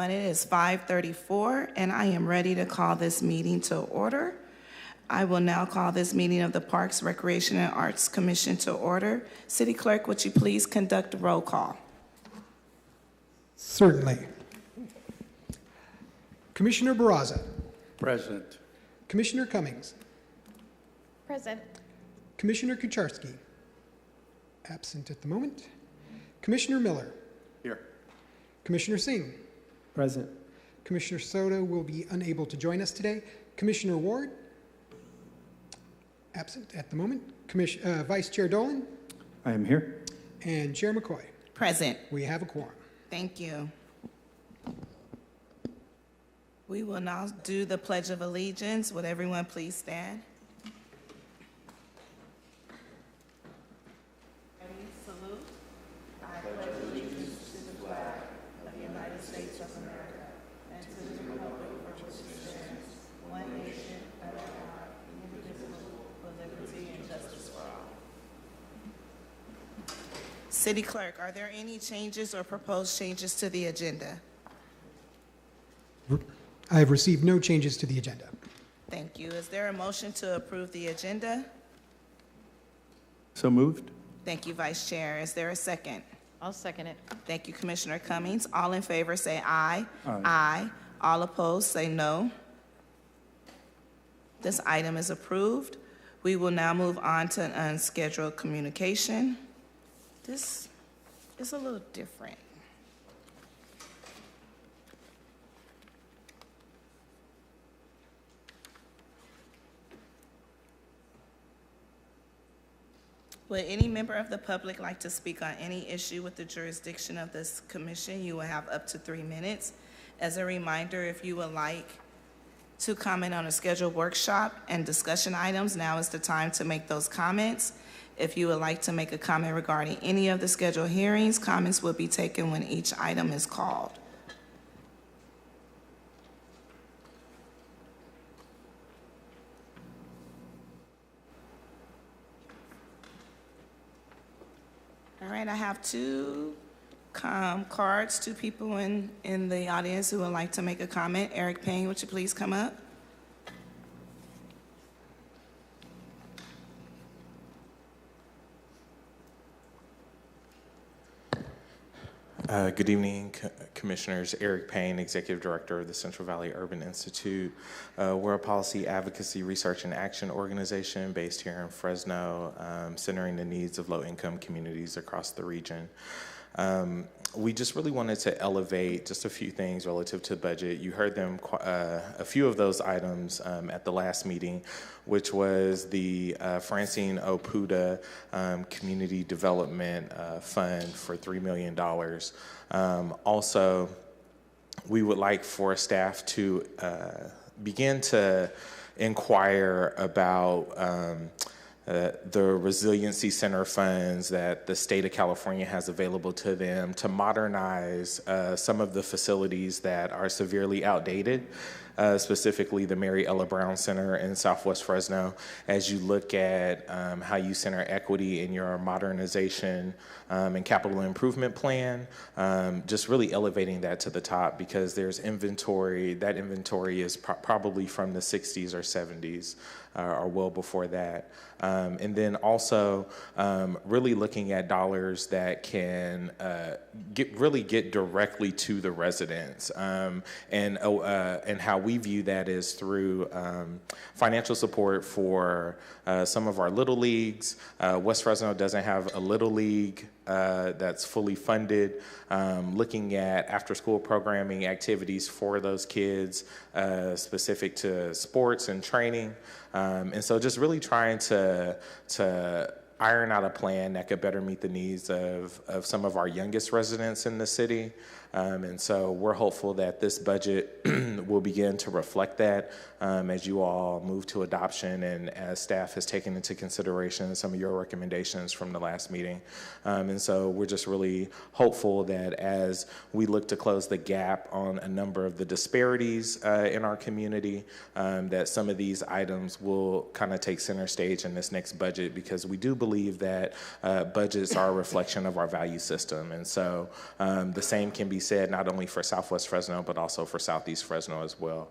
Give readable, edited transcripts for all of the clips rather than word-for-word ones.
everyone. It is 5:34, and I am ready to call this meeting to order. I will now call this meeting of the Parks, Recreation, and Arts Commission to order. City Clerk, would you please conduct a roll call? Certainly. Commissioner Barraza. Present. Commissioner Cummings. Present. Commissioner Kucharski. Absent at the moment. Commissioner Miller. Here. Commissioner Singh. Present. Commissioner Soto will be unable to join us today. Commissioner Ward. Absent at the moment. Vice Chair Dolan. I am here. And Chair McCoy. Present. We have a quorum. Thank you. We will now do the Pledge of Allegiance. Would everyone please stand? Ready, salute. I pledge allegiance to the flag of the United States of America and to the republic for which it stands, one nation, under God, indivisible, with liberty and justice for all. City Clerk, are there any changes or proposed changes to the agenda? I have received no changes to the agenda. Thank you. Is there a motion to approve the agenda? So moved. Thank you, Vice Chair. Is there a second? I'll second it. Thank you, Commissioner Cummings. All in favor say aye. Aye. Aye. All opposed say no. This item is approved. We will now move on to an unscheduled communication. This is a little different. Would any member of the public like to speak on any issue with the jurisdiction of this commission? You will have up to 3 minutes. As a reminder, if you would like to comment on a scheduled workshop and discussion items, now is the time to make those comments. If you would like to make a comment regarding any of the scheduled hearings, comments will be taken when each item is called. All right, I have two cards, two people in the audience who would like to make a comment. Eric Payne, would you please come up? Good evening, Commissioners. Eric Payne, Executive Director of the Central Valley Urban Institute. We're a policy advocacy, research, and action organization based here in Fresno, centering the needs of low-income communities across the region. We just really wanted to elevate just a few things relative to budget. You heard them, a few of those items at the last meeting, which was the Francine Opuda Community Development Fund for $3 million. Also, we would like for staff to begin to inquire about the Resiliency Center funds that the state of California has available to them to modernize some of the facilities that are severely outdated, specifically the Mary Ella Brown Center in Southwest Fresno. As you look at how you center equity in your modernization and capital improvement plan, just really elevating that to the top, because there's inventory. That inventory is probably from the 60s or 70s. Or well before that. And then also really looking at dollars that can get directly to the residents. And how we view that is through financial support for some of our little leagues. West Fresno doesn't have a little league that's fully funded, looking at after-school programming activities for those kids specific to sports and training. And so just really trying to iron out a plan that could better meet the needs of some of our youngest residents in the city. And so we're hopeful that this budget will begin to reflect that as you all move to adoption and as staff has taken into consideration some of your recommendations from the last meeting. And so we're just really hopeful that as we look to close the gap on a number of the disparities in our community, that some of these items will kind of take center stage in this next budget, because we do believe that budgets are a reflection of our value system. And so the same can be be said not only for Southwest Fresno, but also for Southeast Fresno as well.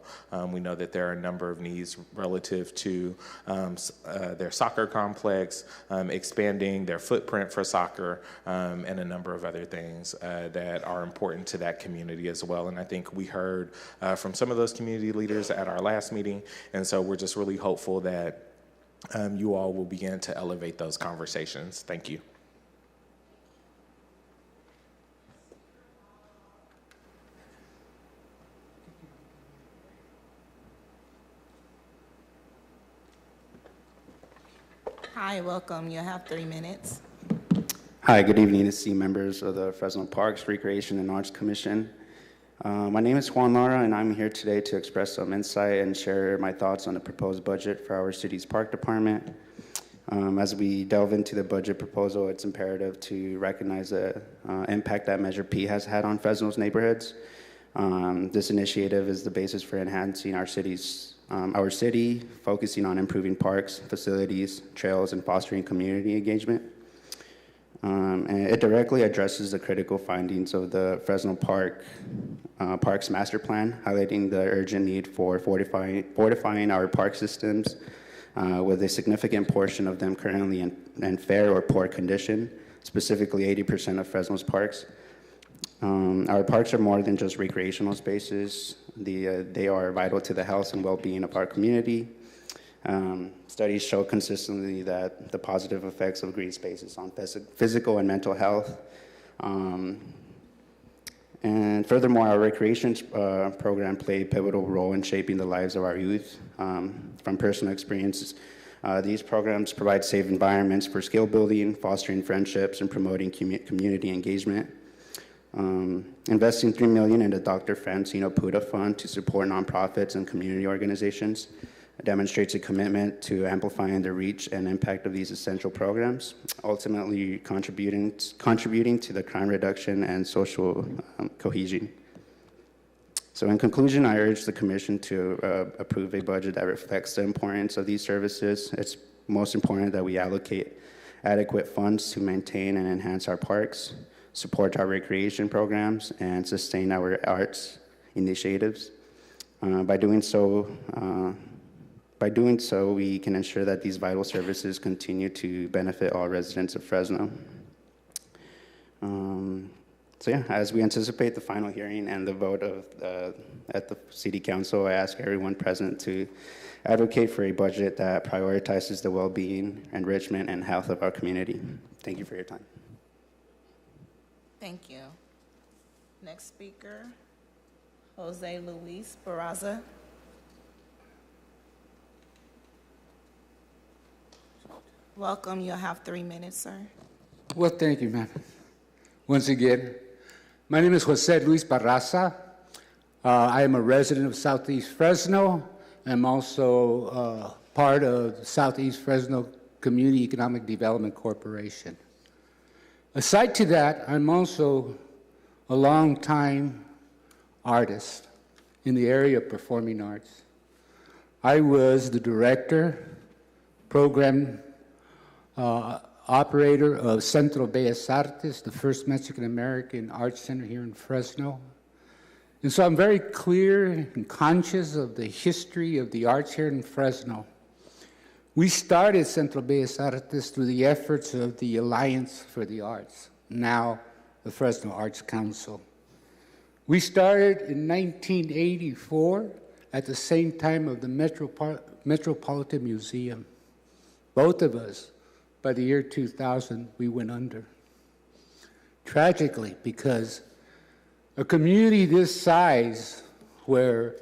We know that there are a number of needs relative to their soccer complex, expanding their footprint for soccer, and a number of other things that are important to that community as well. And I think we heard from some of those community leaders at our last meeting, and so we're just really hopeful that you all will begin to elevate those conversations. Thank you. Hi, welcome. You have 3 minutes. Hi, good evening, esteemed members of the Fresno Parks, Recreation, and Arts Commission. My name is Juan Lara, and I'm here today to express some insight and share my thoughts on the proposed budget for our city's park department. As we delve into the budget proposal, it's imperative to recognize the impact that Measure P has had on Fresno's neighborhoods. This initiative is the basis for enhancing our city, focusing on improving parks, facilities, trails, and fostering community engagement. And it directly addresses the critical findings of the Fresno Parks Master Plan, highlighting the urgent need for fortifying our park systems with a significant portion of them currently in fair or poor condition, specifically 80% of Fresno's parks. Our parks are more than just recreational spaces. They are vital to the health and well-being of our community. Studies show consistently that the positive effects of green spaces on physical and mental health. And furthermore, our recreation program played a pivotal role in shaping the lives of our youth. From personal experiences, these programs provide safe environments for skill building, fostering friendships, and promoting community engagement. Investing $3 million in the Dr. Francino Puda Fund to support nonprofits and community organizations demonstrates a commitment to amplifying the reach and impact of these essential programs, ultimately contributing to the crime reduction and social cohesion. So in conclusion, I urge the Commission to approve a budget that reflects the importance of these services. It's most important that we allocate adequate funds to maintain and enhance our parks, support our recreation programs, and sustain our arts initiatives. By doing so, we can ensure that these vital services continue to benefit all residents of Fresno. As we anticipate the final hearing and the vote at the City Council, I ask everyone present to advocate for a budget that prioritizes the well-being, enrichment, and health of our community. Thank you for your time. Thank you. Next speaker, Jose Luis Barraza. Welcome. You'll have 3 minutes, sir. Well, thank you, ma'am. Once again, my name is Jose Luis Barraza. I am a resident of Southeast Fresno. I'm also part of Southeast Fresno Community Economic Development Corporation. Aside to that, I'm also a long-time artist in the area of performing arts. I was the director, program operator of Centro Bellas Artes, the first Mexican-American art center here in Fresno. And so I'm very clear and conscious of the history of the arts here in Fresno. We started Centro Bellas Artes through the efforts of the Alliance for the Arts, now the Fresno Arts Council. We started in 1984 at the same time of the Metropolitan Museum. Both of us, by the year 2000, we went under. Tragically, because a community this size, where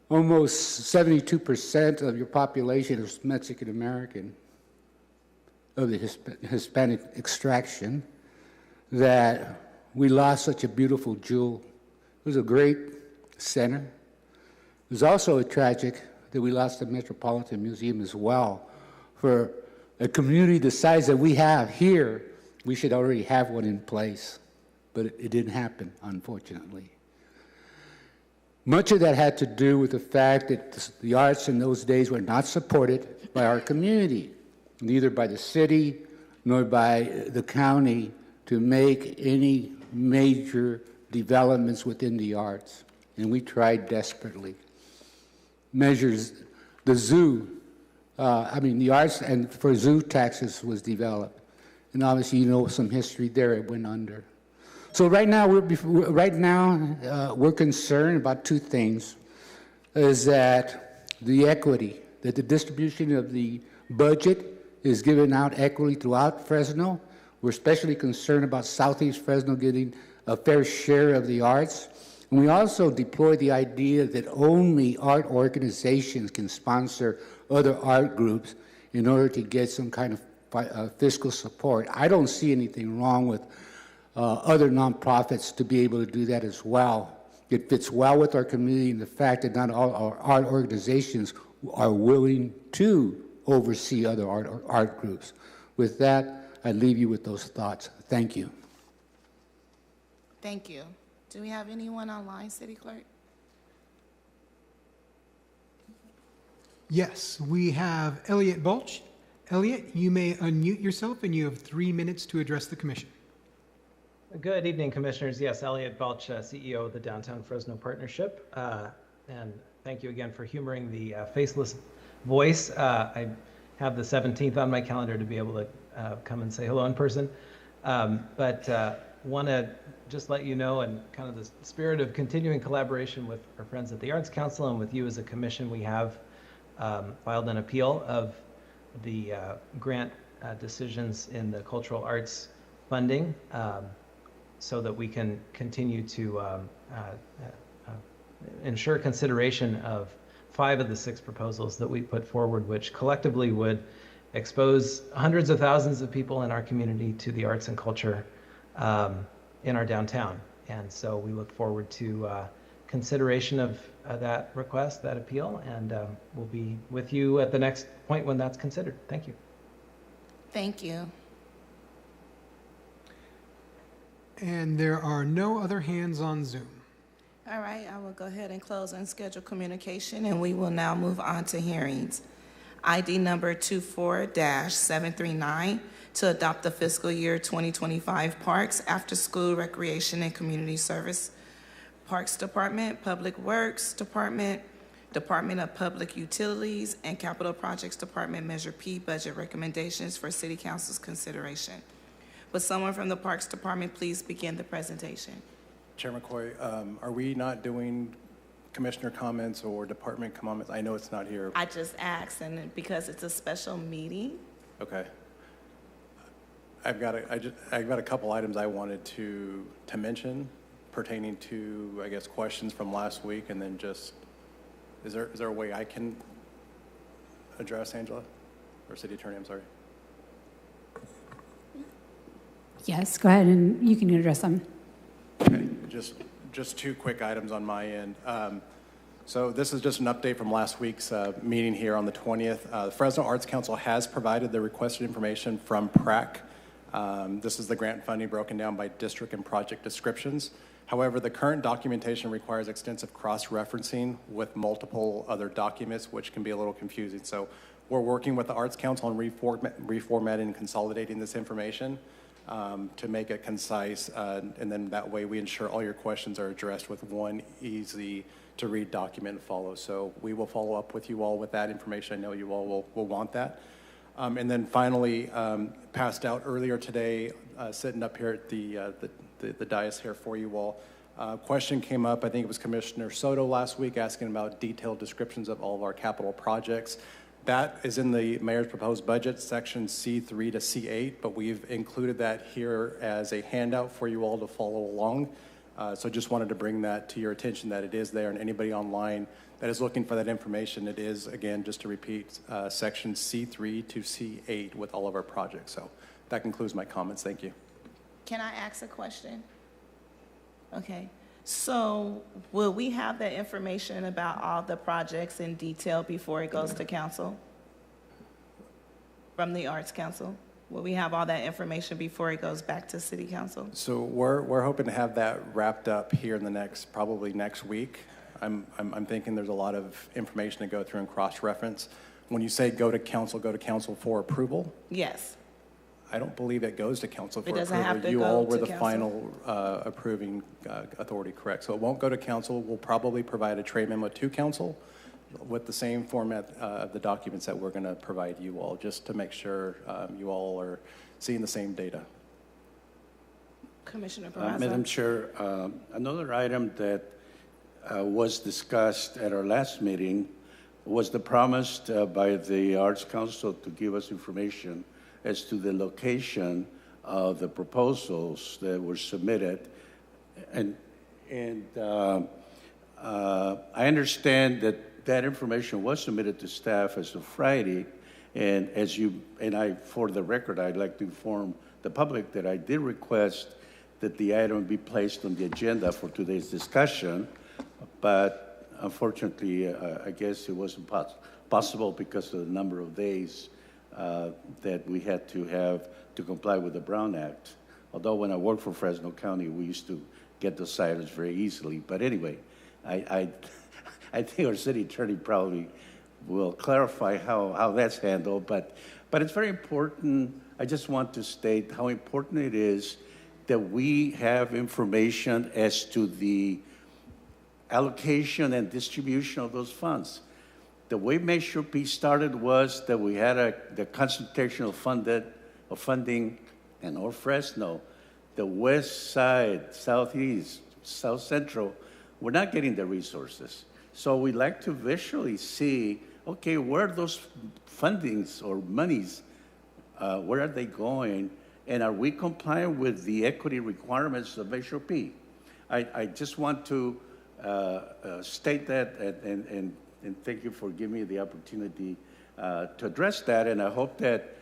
almost 72% of your population is Mexican American, of the Hispanic extraction, that we lost such a beautiful jewel. It was a great center. It was also tragic that we lost the Metropolitan Museum as well. For a community the size that we have here, we should already have one in place, but it didn't happen, unfortunately. Much of that had to do with the fact that the arts in those days were not supported by our community, neither by the city nor by the county, to make any major developments within the arts, and we tried desperately. Measures, the zoo, the arts and for zoo taxes was developed. And obviously, you know some history there, it went under. So right now, we're concerned about two things, is that the equity, that the distribution of the budget is given out equally throughout Fresno. We're especially concerned about Southeast Fresno getting a fair share of the arts. And we also deploy the idea that only art organizations can sponsor other art groups in order to get some kind of fiscal support. I don't see anything wrong with other nonprofits to be able to do that as well. It fits well with our community and the fact that not all our art organizations are willing to oversee other art groups. With that, I leave you with those thoughts. Thank you. Thank you. Do we have anyone online, City Clerk? Yes, we have Elliot Bulch. Elliot, you may unmute yourself, and you have 3 minutes to address the commission. Good evening, Commissioners. Yes, Elliot Belch, CEO of the Downtown Fresno Partnership. And thank you again for humoring the faceless voice. I have the 17th on my calendar to be able to come and say hello in person. But want to just let you know, in kind of the spirit of continuing collaboration with our friends at the Arts Council and with you as a commission, we have filed an appeal of the grant decisions in the cultural arts funding, so that we can continue to ensure consideration of 5 of the 6 proposals that we put forward, which collectively would expose hundreds of thousands of people in our community to the arts and culture in our downtown. And so we look forward to consideration of that request, that appeal, and we'll be with you at the next point when that's considered. Thank you. Thank you. And there are no other hands on Zoom. All right, I will go ahead and close unscheduled communication, and we will now move on to hearings. ID number 24-739 to adopt the fiscal year 2025 Parks, After School Recreation and Community Service, Parks Department, Public Works Department, Department of Public Utilities, and Capital Projects Department Measure P budget recommendations for City Council's consideration. Would someone from the Parks Department please begin the presentation? Chair McCoy, are we not doing commissioner comments or department comments? I know it's not here. I just asked, and because it's a special meeting. Okay. I've got a couple items I wanted to mention pertaining to, I guess, questions from last week, and then just, is there a way I can address Angela, or City Attorney? I'm sorry. Yes, go ahead and you can address them. Okay, just 2 quick items on my end. So this is just an update from last week's meeting here on the 20th. The Fresno Arts Council has provided the requested information from PRAC. This is the grant funding broken down by district and project descriptions. However, the current documentation requires extensive cross-referencing with multiple other documents, which can be a little confusing. So we're working with the Arts Council on reformatting and consolidating this information to make it concise, and then that way we ensure all your questions are addressed with one easy to read document and follow. So we will follow up with you all with that information. I know you all will want that. And then finally, passed out earlier today, sitting up here at the dais here for you all. Question came up, I think it was Commissioner Soto last week, asking about detailed descriptions of all of our capital projects. That is in the mayor's proposed budget, section C3 to C8, but we've included that here as a handout for you all to follow along. So just wanted to bring that to your attention that it is there, and anybody online that is looking for that information, it is, again, just to repeat, section C3 to C8 with all of our projects. So that concludes my comments. Thank you. Can I ask a question? Okay. So will we have that information about all the projects in detail before it goes to council? From the Arts Council? Will we have all that information before it goes back to City Council? So we're hoping to have that wrapped up here in the probably next week. I'm thinking there's a lot of information to go through and cross-reference. When you say go to council for approval? Yes. I don't believe it goes to council for It doesn't have approval. to You go all were to the council? final approving authority, correct? So it won't go to council. We'll probably provide a trade memo to council with the same format of the documents that we're going to provide you all, just to make sure you all are seeing the same data. Commissioner Barraza. Madam Chair, another item that was discussed at our last meeting was the promise by the Arts Council to give us information as to the location of the proposals that were submitted. And I understand that that information was submitted to staff as of Friday. And for the record, I'd like to inform the public that I did request that the item be placed on the agenda for today's discussion, but unfortunately, I guess it wasn't possible because of the number of days that we had to have to comply with the Brown Act. Although when I worked for Fresno County, we used to get those items very easily. But anyway, I think our city attorney probably will clarify how that's handled, but it's very important. I just want to state how important it is that we have information as to the allocation and distribution of those funds. The way Measure P started was that we had the concentration of funding in North Fresno, the west side, southeast, south central. We're not getting the resources. So we like to visually see, okay, where are those fundings or monies, where are they going? And are we compliant with the equity requirements of Measure P? I just want to state that and thank you for giving me the opportunity to address that. And I hope that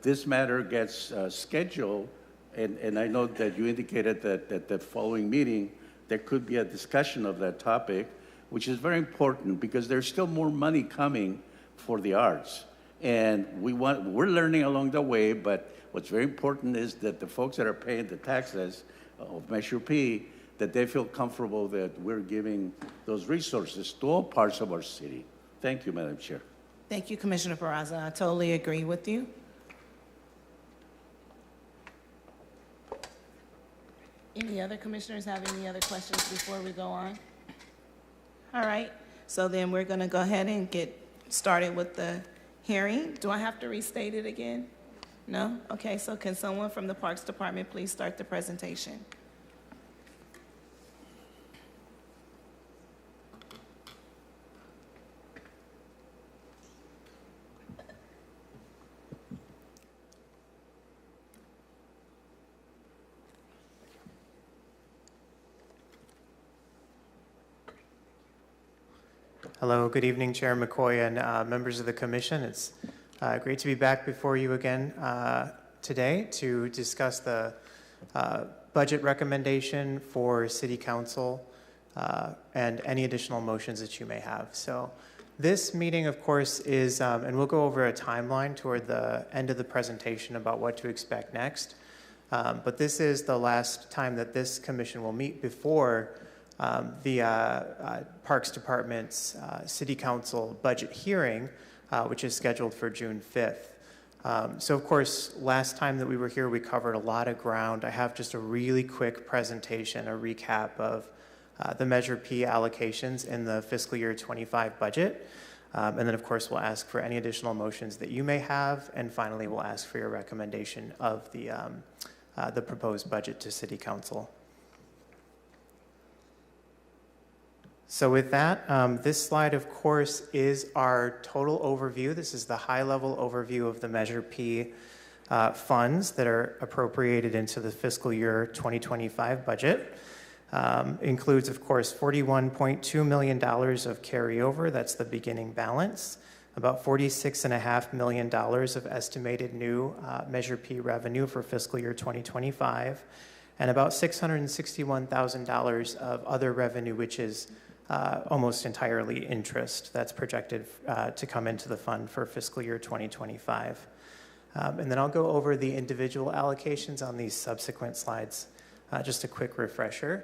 this matter gets scheduled. And I know that you indicated that the following meeting, there could be a discussion of that topic, which is very important because there's still more money coming for the arts. And we're learning along the way, but what's very important is that the folks that are paying the taxes of Measure P, that they feel comfortable that we're giving those resources to all parts of our city. Thank you, Madam Chair. Thank you, Commissioner Barraza. I totally agree with you. Any other commissioners have any other questions before we go on? All right, so then we're going to go ahead and get started with the hearing. Do I have to restate it again? No? Okay, so can someone from the Parks Department please start the presentation? Hello, good evening, Chair McCoy and members of the Commission. It's great to be back before you again today to discuss the budget recommendation for City Council and any additional motions that you may have. So this meeting, of course, is, and we'll go over a timeline toward the end of the presentation about what to expect next. But this is the last time that this commission will meet before the Parks Department's City Council budget hearing, which is scheduled for June 5th. So, of course, last time that we were here, we covered a lot of ground. I have just a really quick presentation, a recap of the Measure P allocations in the fiscal year 25 budget. And then, of course, we'll ask for any additional motions that you may have. And finally, we'll ask for your recommendation of the proposed budget to City Council. So with that, this slide, of course, is our total overview. This is the high-level overview of the Measure P funds that are appropriated into the fiscal year 2025 budget. Includes, of course, $41.2 million of carryover. That's the beginning balance. About $46.5 million of estimated new Measure P revenue for fiscal year 2025. And about $661,000 of other revenue, which is almost entirely interest that's projected to come into the fund for fiscal year 2025. And then I'll go over the individual allocations on these subsequent slides. Just a quick refresher.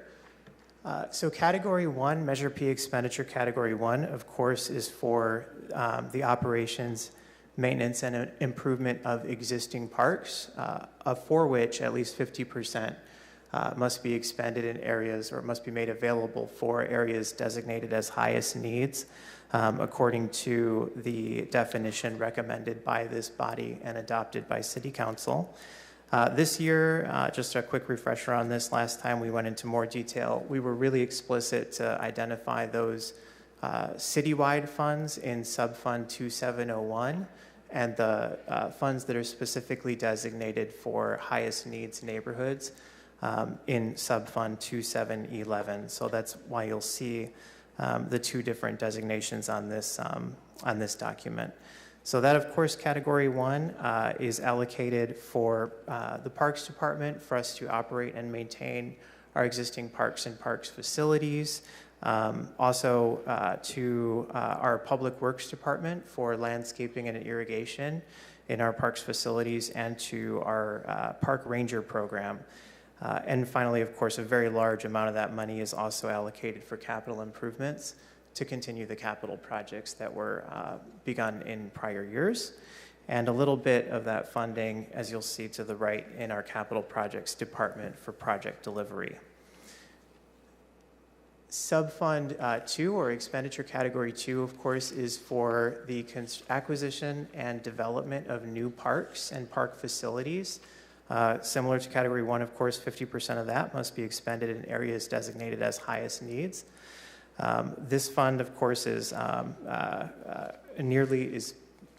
So Category 1, Measure P expenditure Category 1, of course, is for the operations maintenance and improvement of existing parks, for which at least 50% must be expended in areas or must be made available for areas designated as highest needs, according to the definition recommended by this body and adopted by City Council. This year, just a quick refresher on this, last time we went into more detail, we were really explicit to identify those citywide funds in Subfund 2701 and the funds that are specifically designated for highest needs neighborhoods in Subfund 2711. So that's why you'll see the two different designations on this document. So that, of course, Category 1 is allocated for the Parks Department for us to operate and maintain our existing parks and parks facilities. Also to our Public Works Department for landscaping and irrigation in our parks facilities, and to our Park Ranger program. And finally, of course, a very large amount of that money is also allocated for capital improvements to continue the capital projects that were begun in prior years. And a little bit of that funding, as you'll see to the right, in our capital projects department for project delivery. Subfund 2, or expenditure category 2, of course, is for the acquisition and development of new parks and park facilities. Similar to category 1, of course, 50% of that must be expended in areas designated as highest needs. This fund, of course, is nearly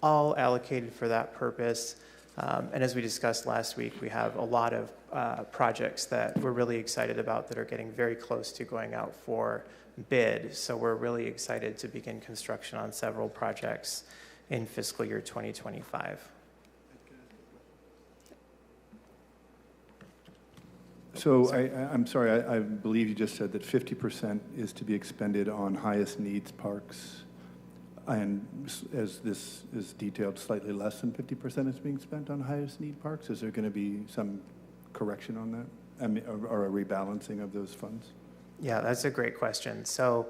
all allocated for that purpose. And as we discussed last week, we have a lot of projects that we're really excited about that are getting very close to going out for bid. So we're really excited to begin construction on several projects in fiscal year 2025. So I'm sorry, I believe you just said that 50% is to be expended on highest needs parks. And as this is detailed, slightly less than 50% is being spent on highest need parks. Is there going to be some correction on that? I mean, or a rebalancing of those funds? Yeah, that's a great question. So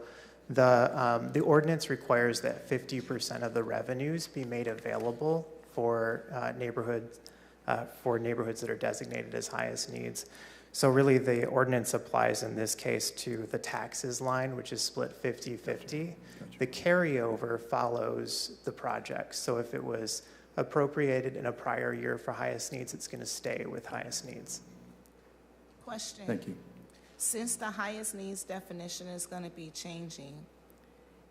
the ordinance requires that 50% of the revenues be made available for neighborhoods that are designated as highest needs. So really the ordinance applies in this case to the taxes line, which is split 50-50. Gotcha. The carryover follows the project. So if it was appropriated in a prior year for highest needs, it's going to stay with highest needs. Question. Thank you. Since the highest needs definition is going to be changing,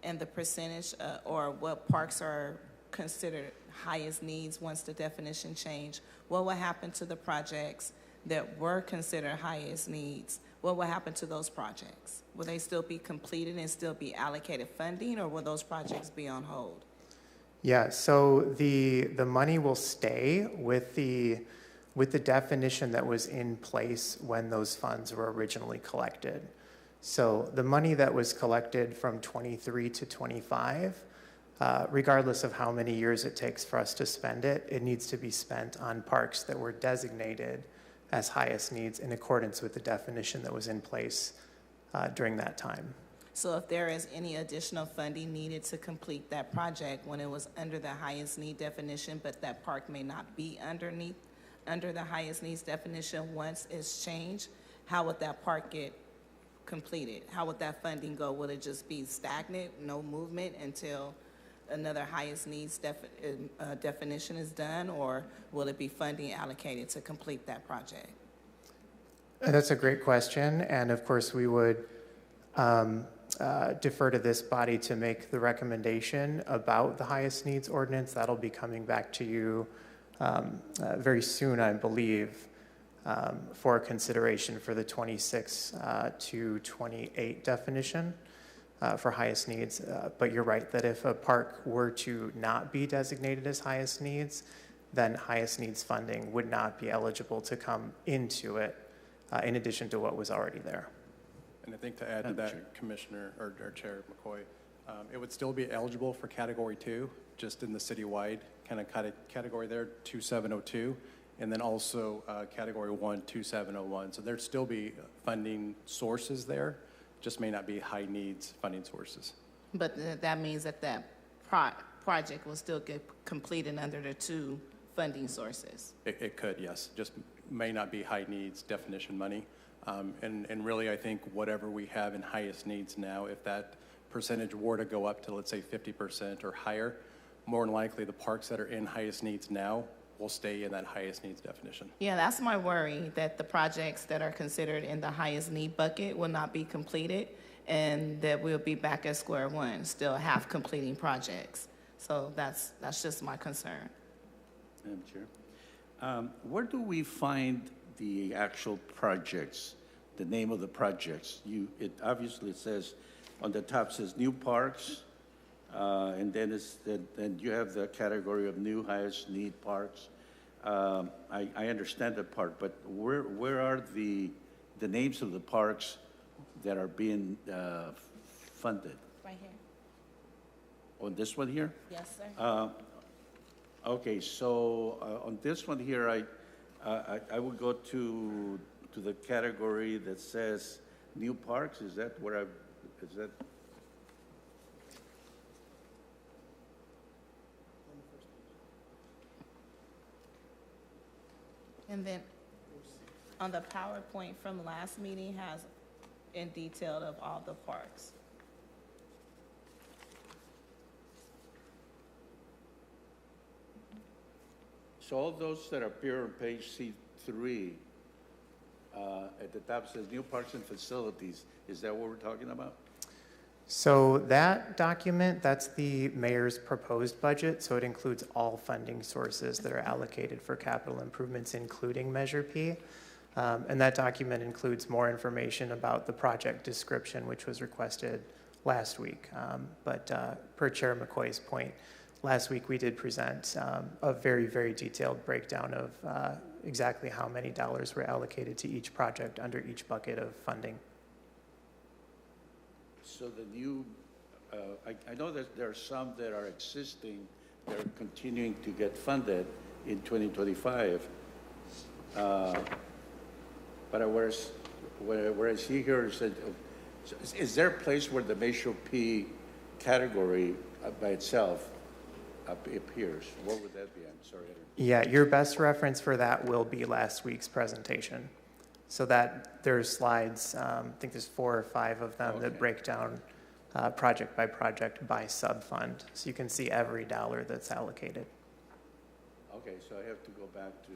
and the percentage or what parks are considered highest needs once the definition change, what will happen to the projects that were considered highest needs? What will happen to those projects? Will they still be completed and still be allocated funding, or will those projects be on hold? Yeah, so the money will stay with the definition that was in place when those funds were originally collected. So the money that was collected from 23 to 25, regardless of how many years it takes for us to spend it, it needs to be spent on parks that were designated as highest needs in accordance with the definition that was in place during that time. So if there is any additional funding needed to complete that project when it was under the highest need definition, but that park may not be under the highest needs definition once it's changed, how would that park get completed? How would that funding go? Will it just be stagnant, no movement until another highest needs definition is done, or will it be funding allocated to complete that project? That's a great question, and of course we would defer to this body to make the recommendation about the highest needs ordinance. That'll be coming back to you very soon, I believe, for consideration for the 26 to 28 definition. For highest needs, but you're right that if a park were to not be designated as highest needs, then highest needs funding would not be eligible to come into it in addition to what was already there. And I think to add to that, Commissioner or Chair McCoy, it would still be eligible for Category 2, just in the citywide kind of category there, 2702, and then also Category 1, 2701. So there'd still be funding sources there, just may not be high needs funding sources. But that means that project will still get completed under the two funding sources. It could, yes, just may not be high needs definition money. And really, I think whatever we have in highest needs now, if that percentage were to go up to, let's say, 50% or higher, more than likely the parks that are in highest needs now will stay in that highest needs definition. Yeah, that's my worry, that the projects that are considered in the highest need bucket will not be completed, and that we'll be back at square one, still half completing projects. So that's just my concern. Madam Chair, where do we find the actual projects, the name of the projects? It obviously says, on the top says new parks, and then you have the category of new highest need parks. I understand that part, but where are the names of the parks that are being funded? Right here. On this one here? Yes, sir. Okay, so on this one here, I would go to the category that says new parks. Is that where is that? And then on the PowerPoint from last meeting has in detail of all the parks. So all those that appear on page C3, at the top says new parks and facilities. Is that what we're talking about? So that document, that's the mayor's proposed budget, so it includes all funding sources that are allocated for capital improvements, including Measure P. And that document includes more information about the project description, which was requested last week. But per Chair McCoy's point, last week we did present a very, very detailed breakdown of exactly how many dollars were allocated to each project under each bucket of funding. So the new, I know that there are some that are existing, that are continuing to get funded in 2025. But whereas I see here, is there a place where the Measure P category by itself appears? What would that be? I'm sorry. Yeah, your best reference for that will be last week's presentation. So that there's slides, I think there's 4 or 5 of them that break down project by project by sub-fund. So you can see every dollar that's allocated. Okay, so I have to go back to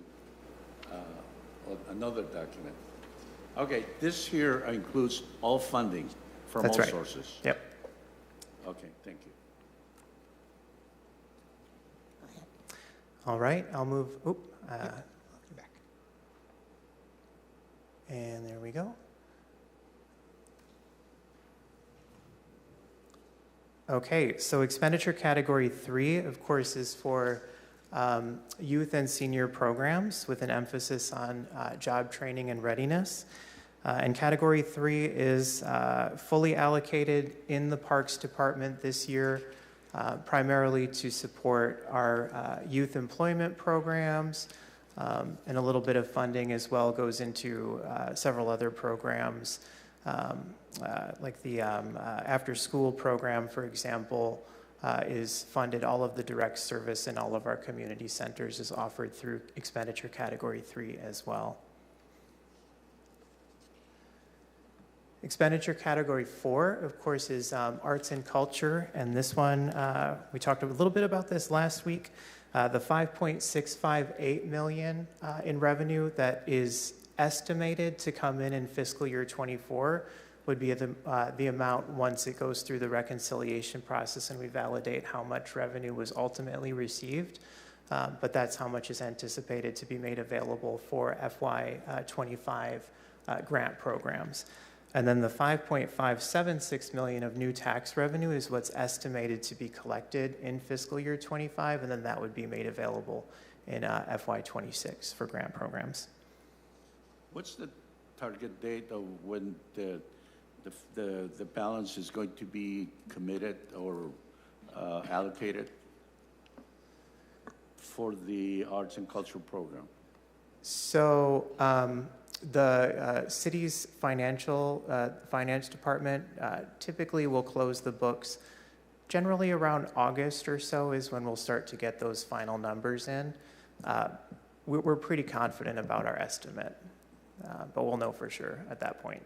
another document. Okay, this here includes all funding from That's all right. sources. Yep. Okay, thank you. All right, I'll move. And there we go. Okay, so expenditure category 3, of course, is for youth and senior programs with an emphasis on job training and readiness. And category 3 is fully allocated in the Parks Department this year, primarily to support our youth employment programs, and a little bit of funding as well goes into several other programs, like the after-school program, for example, is funded. All of the direct service in all of our community centers is offered through expenditure category 3 as well. Expenditure category 4, of course, is arts and culture, and this one, we talked a little bit about this last week. The $5.658 million in revenue that is estimated to come in fiscal year 24 would be the amount once it goes through the reconciliation process and we validate how much revenue was ultimately received. But that's how much is anticipated to be made available for FY25 grant programs. And then the $5.576 million of new tax revenue is what's estimated to be collected in fiscal year 25, and then that would be made available in FY26 for grant programs. What's the target date of when the balance is going to be committed or allocated for the arts and culture program? So the city's finance department typically will close the books generally around August or so is when we'll start to get those final numbers in. We're pretty confident about our estimate, but we'll know for sure at that point.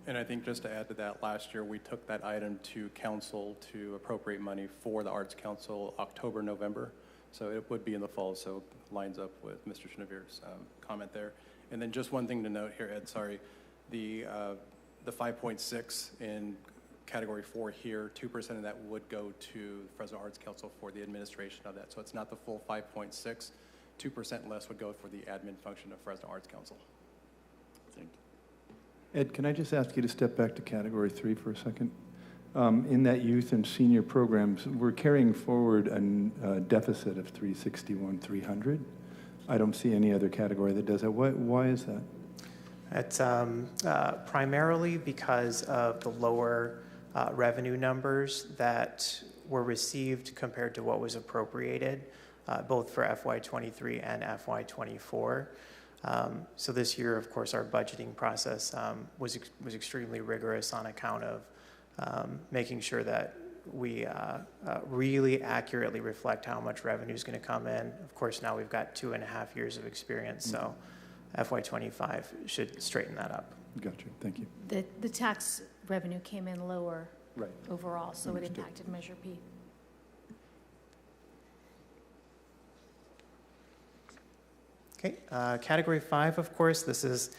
And I think just to add to that, last year we took that item to council to appropriate money for the Arts Council October, November. So it would be in the fall, so lines up with Mr. Schneevier's comment there. And then just one thing to note here, Ed, sorry, the 5.6 in category 4 here, 2% of that would go to Fresno Arts Council for the administration of that. So it's not the full 5.6, 2% less would go for the admin function of Fresno Arts Council. Thank you. Ed, can I just ask you to step back to category 3 for a second? In that youth and senior programs, we're carrying forward a deficit of 361,300. I don't see any other category that does that. Why is that? It's primarily because of the lower revenue numbers that were received compared to what was appropriated, both for FY23 and FY24. So this year, of course, our budgeting process was extremely rigorous on account of making sure that we really accurately reflect how much revenue is going to come in. Of course, now we've got 2.5 years of experience, so FY25 should straighten that up. Gotcha. Thank you. The tax revenue came in lower Right. overall, so Understood. it impacted Measure P. Okay, category 5, of course, this is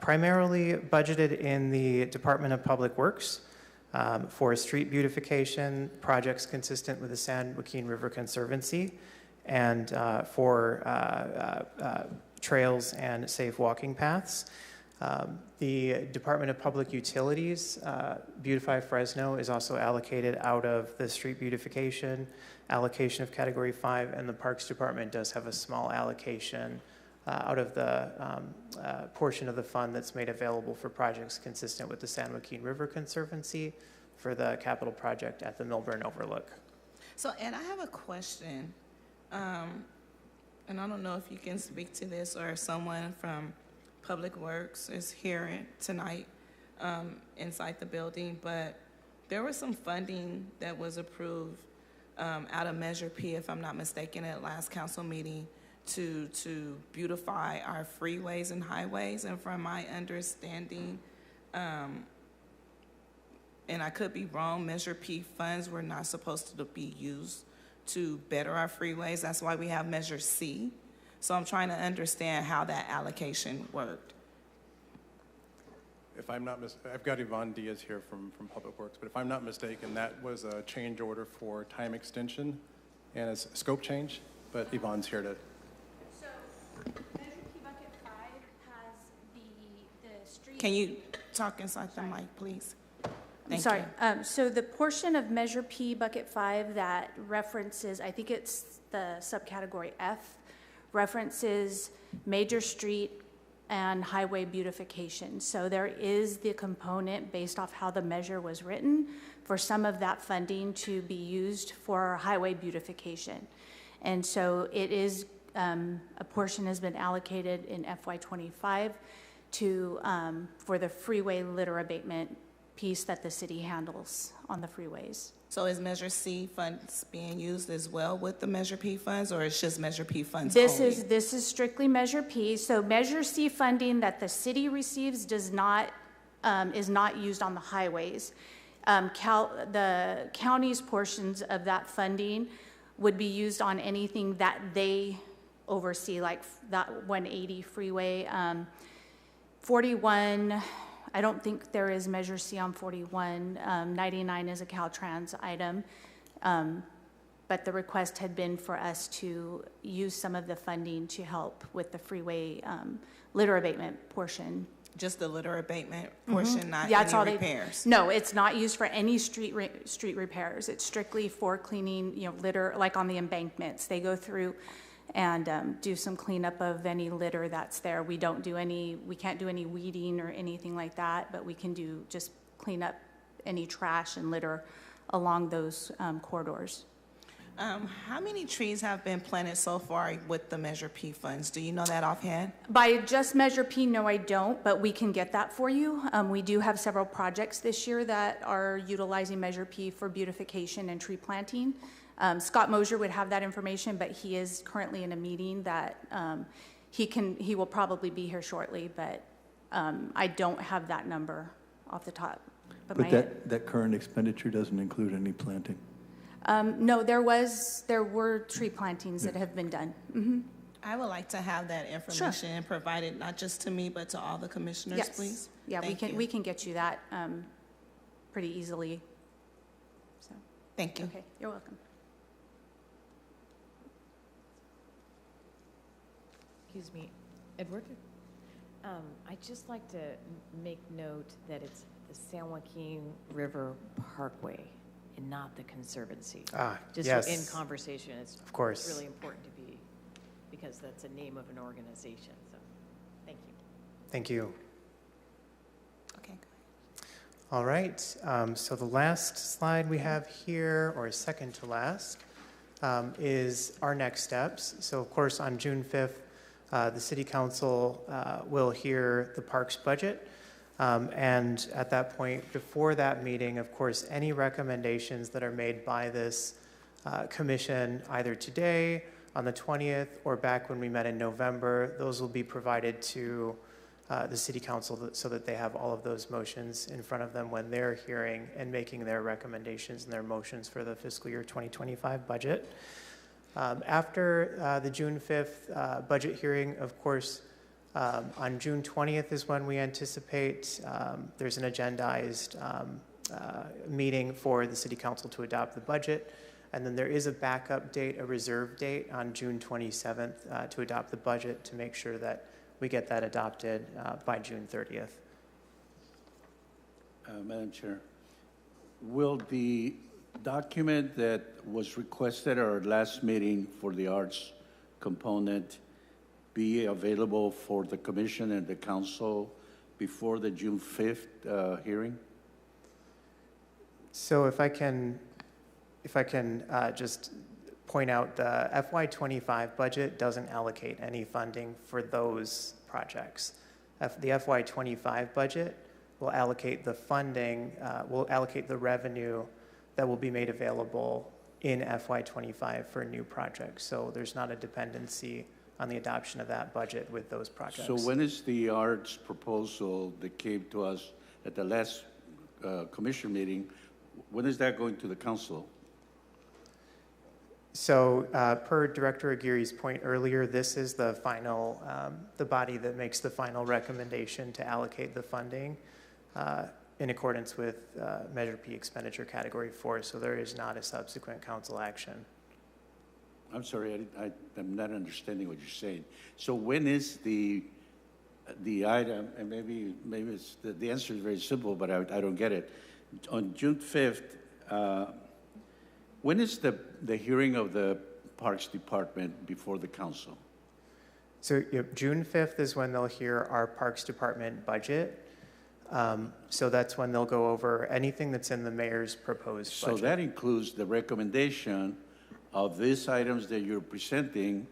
primarily budgeted in the Department of Public Works for street beautification projects consistent with the San Joaquin River Conservancy and for trails and safe walking paths. The Department of Public Utilities, Beautify Fresno, is also allocated out of the street beautification allocation of category 5, and the Parks Department does have a small allocation out of the portion of the fund that's made available for projects consistent with the San Joaquin River Conservancy for the capital project at the Milburn Overlook. So, Ed, I have a question, and I don't know if you can speak to this or if someone from Public Works is here tonight inside the building, but there was some funding that was approved out of Measure P, if I'm not mistaken, at last council meeting to beautify our freeways and highways. And from my understanding, and I could be wrong, Measure P funds were not supposed to be used to better our freeways. That's why we have Measure C. So I'm trying to understand how that allocation worked. If I'm not I've got Yvonne Diaz here from Public Works, but if I'm not mistaken, that was a change order for time extension and a scope change, but Yvonne's here to. So, Measure P Bucket 5 has the street. Can you talk inside the mic, please? Thank Sorry. you. So the portion of Measure P Bucket 5 that references, I think it's the subcategory F, references major street and highway beautification. So there is the component based off how the measure was written for some of that funding to be used for highway beautification. And so it is, a portion has been allocated in FY25 to, for the freeway litter abatement piece that the city handles on the freeways. So is Measure C funds being used as well with the Measure P funds, or it's just Measure P funds This only? is strictly Measure P. So Measure C funding that the city receives does not, is not used on the highways. The county's portions of that funding would be used on anything that they oversee, like that 180 freeway. 41, I don't think there is Measure C on 41. 99 is a Caltrans item. But the request had been for us to use some of the funding to help with the freeway litter abatement portion. Just the litter abatement portion, not Yeah, that's all any they- repairs? No, it's not used for any street repairs. It's strictly for cleaning, litter, like on the embankments. They go through and do some cleanup of any litter that's there. We can't do any weeding or anything like that, but we can do just clean up any trash and litter along those corridors. How many trees have been planted so far with the Measure P funds? Do you know that offhand? By just Measure P, no, I don't, but we can get that for you. We do have several projects this year that are utilizing Measure P for beautification and tree planting. Scott Mosier would have that information, but he is currently in a meeting that he will probably be here shortly, but I don't have that number off the top of my But head. that current expenditure doesn't include any planting. No, there were tree plantings that have been done. Mhm. I would like to have that information provided not just to me, but to all the commissioners, Yes. please. Yeah, Thank you. we can get you that pretty easily. So, Thank you. okay, you're welcome. Excuse me, Edward? I'd just like to make note that it's the San Joaquin River Parkway and not the Conservancy. Just yes. in conversation, it's Of course. really important to be, because that's a name of an organization, so, thank you. Thank you. Okay. All right, so the last slide we have here, or second to last, is our next steps. So of course, on June 5th, the City Council will hear the parks budget. And at that point, before that meeting, of course, any recommendations that are made by this commission, either today, on the 20th, or back when we met in November, those will be provided to the City Council so that they have all of those motions in front of them when they're hearing and making their recommendations and their motions for the fiscal year 2025 budget. After the June 5th budget hearing, of course, on June 20th is when we anticipate there's an agendized meeting for the City Council to adopt the budget. And then there is a backup date, a reserve date on June 27th to adopt the budget to make sure that we get that adopted by June 30th. Madam Chair, will the document that was requested at our last meeting for the arts component be available for the commission and the council before the June 5th hearing? So if I can just point out, the FY25 budget doesn't allocate any funding for those projects. The FY25 budget will allocate the funding, will allocate the revenue that will be made available in FY25 for new projects. So there's not a dependency on the adoption of that budget with those projects. So when is the arts proposal that came to us at the last commission meeting, when is that going to the council? So per Director Aguirre's point earlier, this is the final, the body that makes the final recommendation to allocate the funding in accordance with Measure P expenditure category 4. So there is not a subsequent council action. I'm sorry, I'm not understanding what you're saying. So when is the item, and maybe it's, the answer is very simple, but I don't get it. On June 5th, when is the hearing of the Parks Department before the council? So June 5th is when they'll hear our Parks Department budget. So that's when they'll go over anything that's in the mayor's proposed budget. So that includes the recommendation of these items that you're presenting,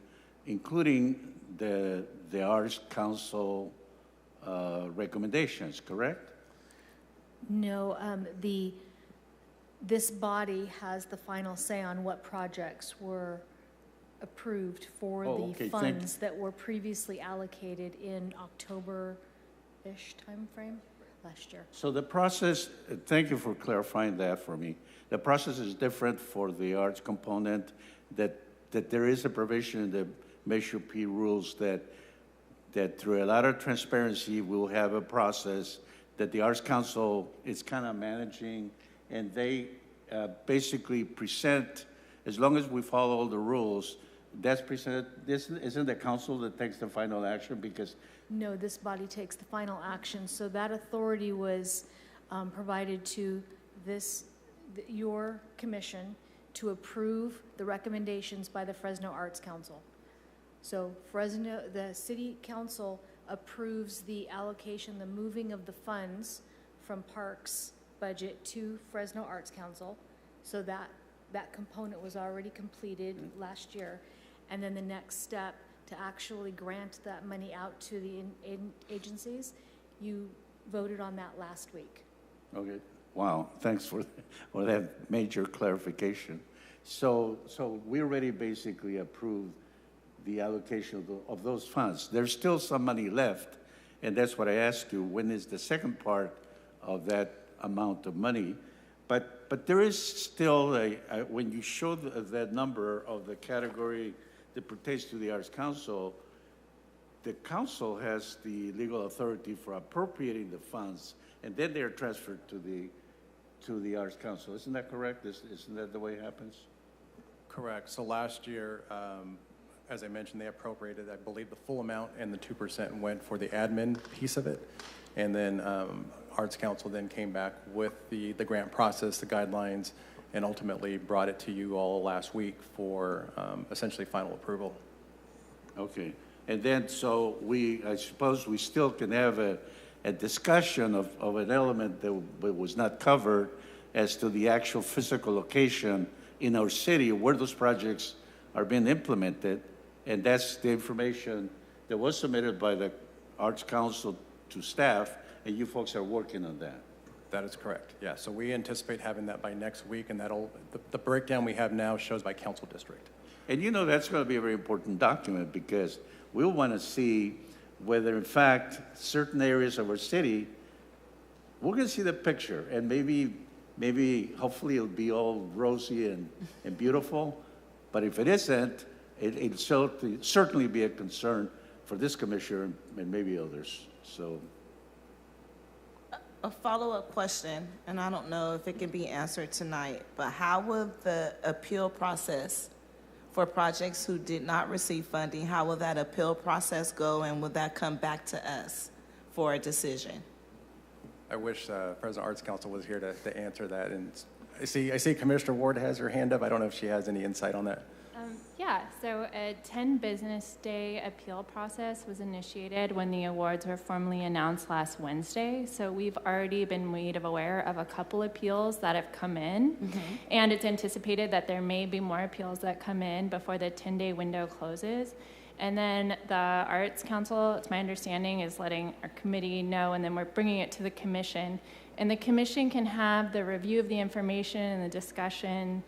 including the Arts Council recommendations, correct? No, this body has the final say on what projects were approved for the funds that were previously allocated in October-ish timeframe last year. So the process, thank you for clarifying that for me. The process is different for the arts component, that there is a provision in the Measure P rules that through a lot of transparency, we'll have a process that the Arts Council is kind of managing, and they basically present, as long as we follow all the rules, that's presented. This isn't the council that takes the final action, because No, this body takes the final action, so that authority was provided to your commission to approve the recommendations by the Fresno Arts Council. So the city council approves the allocation, the moving of the funds from parks budget to Fresno Arts Council, so that that component was already completed last year. And then the next step to actually grant that money out to the agencies, you voted on that last week. Okay. Wow, thanks for that major clarification. So we already basically approved the allocation of those funds. There's still some money left, and that's what I asked you. When is the second part of that amount of money? But there is still when you show that number of the category that pertains to the Arts Council, the council has the legal authority for appropriating the funds, and then they're transferred to the Arts Council. Isn't that correct? Isn't that the way it happens? Correct. So last year, as I mentioned, they appropriated, I believe, the full amount, and the 2% went for the admin piece of it. And then Arts Council then came back with the grant process, the guidelines, and ultimately brought it to you all last week for essentially final approval. Okay. And then, so I suppose we still can have a discussion of an element that was not covered as to the actual physical location in our city where those projects are being implemented. And that's the information that was submitted by the Arts Council to staff, and you folks are working on that. That is correct. Yeah. So we anticipate having that by next week, and the breakdown we have now shows by council district. And that's going to be a very important document, because we'll want to see whether, in fact, certain areas of our city, we're going to see the picture, and maybe, hopefully, it'll be all rosy and beautiful. But if it isn't, it'll certainly be a concern for this commissioner and maybe others. So, a follow-up question, and I don't know if it can be answered tonight, but how will the appeal process for projects who did not receive funding, how will that appeal process go, and will that come back to us for a decision? I wish Fresno Arts Council was here to answer that. And I see Commissioner Ward has her hand up. I don't know if she has any insight on that. Yeah, so a 10 business day appeal process was initiated when the awards were formally announced last Wednesday. So we've already been made aware of a couple appeals that have come in, and it's anticipated that there may be more appeals that come in before the 10-day window closes. And then the Arts Council, it's my understanding, is letting our committee know, and then we're bringing it to the commission. And the commission can have the review of the information and the discussion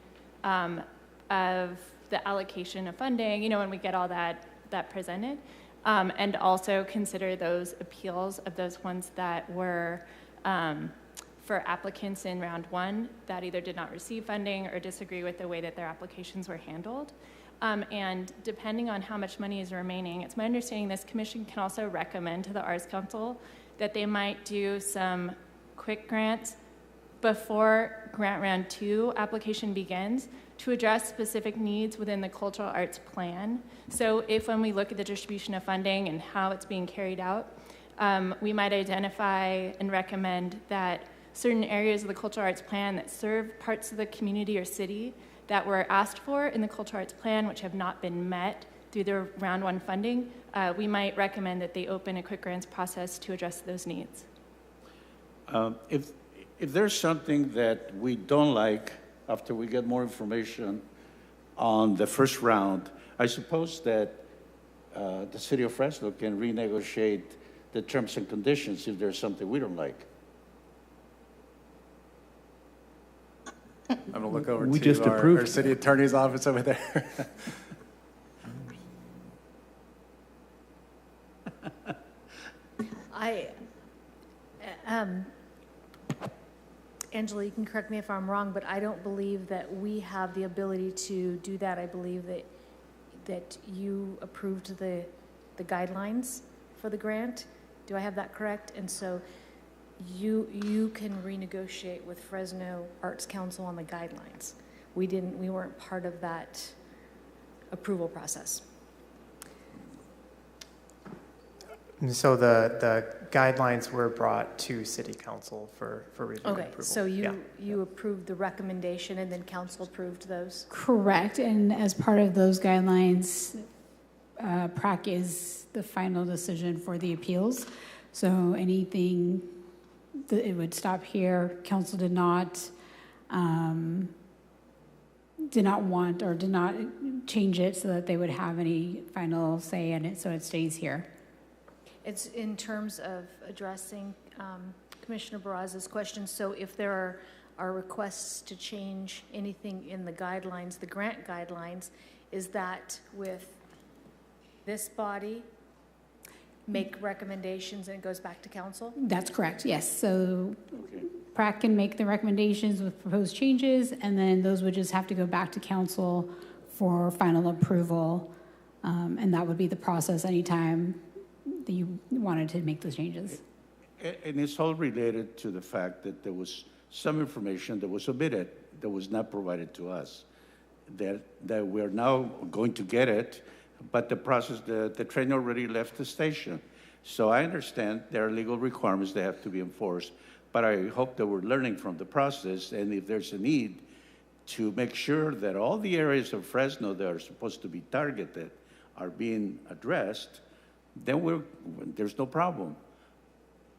of the allocation of funding, when we get all that presented, and also consider those appeals of those ones that were for applicants in round one that either did not receive funding or disagree with the way that their applications were handled. And depending on how much money is remaining, it's my understanding this commission can also recommend to the Arts Council that they might do some quick grants before grant round 2 application begins to address specific needs within the cultural arts plan. So if when we look at the distribution of funding and how it's being carried out, we might identify and recommend that certain areas of the cultural arts plan that serve parts of the community or city that were asked for in the cultural arts plan, which have not been met through their round 1 funding, we might recommend that they open a quick grants process to address those needs. If there's something that we don't like after we get more information on the first round, I suppose that the city of Fresno can renegotiate the terms and conditions if there's something we don't like. I'm going to look over to our city attorney's office over there. Angela, you can correct me if I'm wrong, but I don't believe that we have the ability to do that. I believe that you approved the guidelines for the grant. Do I have that correct? And so you can renegotiate with Fresno Arts Council on the guidelines. We weren't part of that approval process. And so the guidelines were brought to City Council for review and approval. So you approved the recommendation and then council approved those? Correct, and as part of those guidelines, PRAC is the final decision for the appeals. So anything, it would stop here. Council did not did not want or did not change it so that they would have any final say in it, so it stays here. It's in terms of addressing Commissioner Barraza's question. So if there are requests to change anything in the guidelines, the grant guidelines, is that with this body make recommendations and it goes back to council? That's correct, yes. So PrAC can make the recommendations with proposed changes, and then those would just have to go back to council for final approval. And that would be the process anytime that you wanted to make those changes. And it's all related to the fact that there was some information that was omitted, that was not provided to us, that we're now going to get it, but the process, the train already left the station. So I understand there are legal requirements that have to be enforced, but I hope that we're learning from the process, and if there's a need to make sure that all the areas of Fresno that are supposed to be targeted are being addressed, then there's no problem.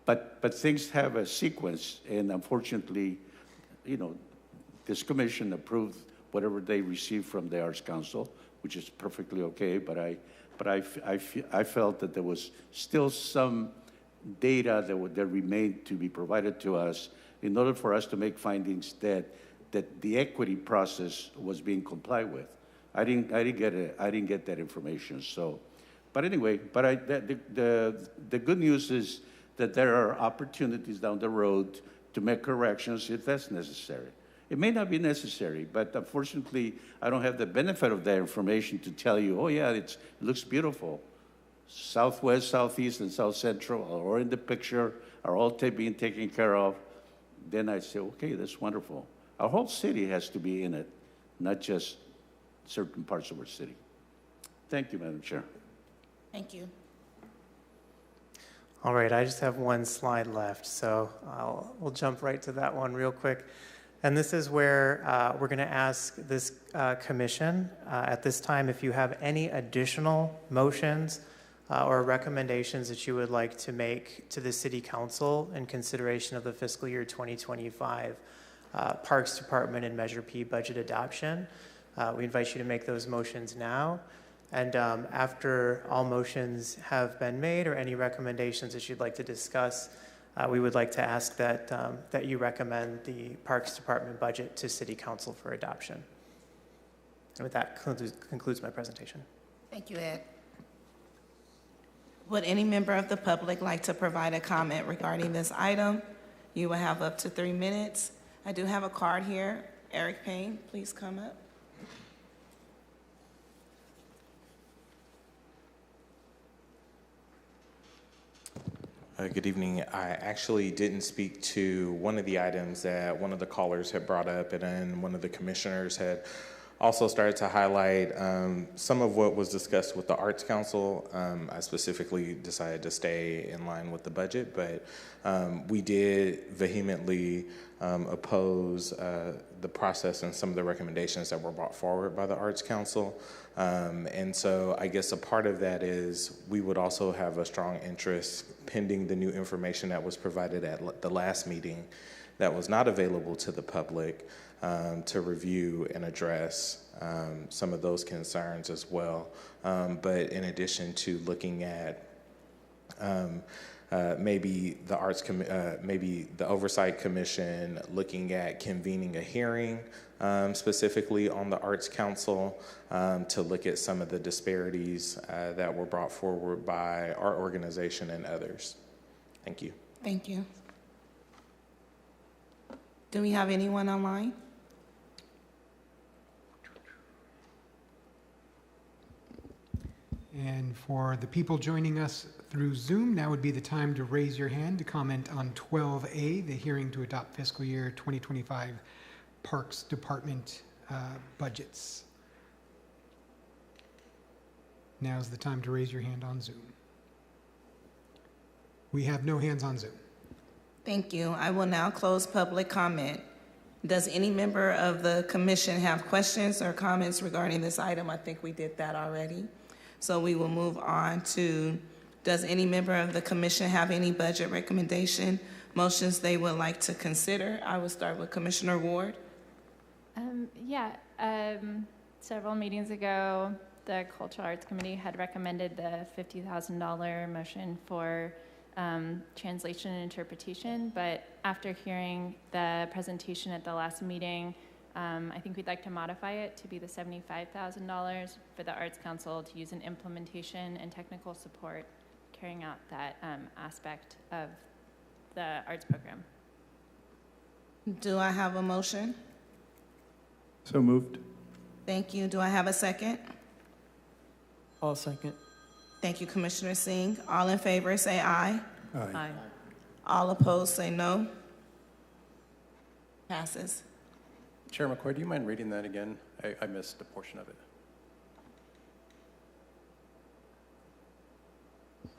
But things have a sequence, and unfortunately, you know, this commission approved whatever they received from the Arts Council, which is perfectly okay, but I felt that there was still some data that remained to be provided to us in order for us to make findings that the equity process was being complied with. I didn't get that information. So, but anyway, the good news is that there are opportunities down the road to make corrections if that's necessary. It may not be necessary, but unfortunately, I don't have the benefit of that information to tell you, oh yeah, it looks beautiful. Southwest, Southeast, and South Central are all in the picture, are all being taken care of. Then I say, okay, that's wonderful. Our whole city has to be in it, not just certain parts of our city. Thank you, Madam Chair. Thank you. All right, I just have one slide left, so we'll jump right to that one real quick. And this is where we're going to ask this commission at this time if you have any additional motions or recommendations that you would like to make to the City Council in consideration of the fiscal year 2025 Parks Department and Measure P budget adoption. We invite you to make those motions now. And after all motions have been made or any recommendations that you'd like to discuss, we would like to ask that you recommend the Parks Department budget to City Council for adoption. And with that concludes my presentation. Thank you, Ed. Would any member of the public like to provide a comment regarding this item? You will have up to 3 minutes. I do have a card here. Eric Payne, please come up. Good evening. I actually didn't speak to one of the items that one of the callers had brought up, and then one of the commissioners had also started to highlight some of what was discussed with the Arts Council. I specifically decided to stay in line with the budget, but we did vehemently oppose the process and some of the recommendations that were brought forward by the Arts Council. And so I guess a part of that is we would also have a strong interest, pending the new information that was provided at the last meeting that was not available to the public, to review and address some of those concerns as well. But in addition to looking at maybe the Oversight Commission looking at convening a hearing specifically on the Arts Council to look at some of the disparities that were brought forward by our organization and others. Thank you. Thank you. Do we have anyone online? And for the people joining us through Zoom, now would be the time to raise your hand to comment on 12A, the hearing to adopt fiscal year 2025 Parks Department budgets. Now's the time to raise your hand on Zoom. We have no hands on Zoom. Thank you. I will now close public comment. Does any member of the commission have questions or comments regarding this item? I think we did that already. So we will move on to, does any member of the commission have any budget recommendation motions they would like to consider? I will start with Commissioner Ward. Yeah, Several meetings ago, the Cultural Arts Committee had recommended the $50,000 motion for translation and interpretation, but after hearing the presentation at the last meeting, I think we'd like to modify it to be the $75,000 for the Arts Council to use in implementation and technical support carrying out that aspect of the arts program. Do I have a motion? So moved. Thank you. Do I have a second? I'll second. Thank you, Commissioner Singh. All in favor, say aye. Aye. All opposed, say no. Passes. Chair McCoy, do you mind reading that again? I missed a portion of it.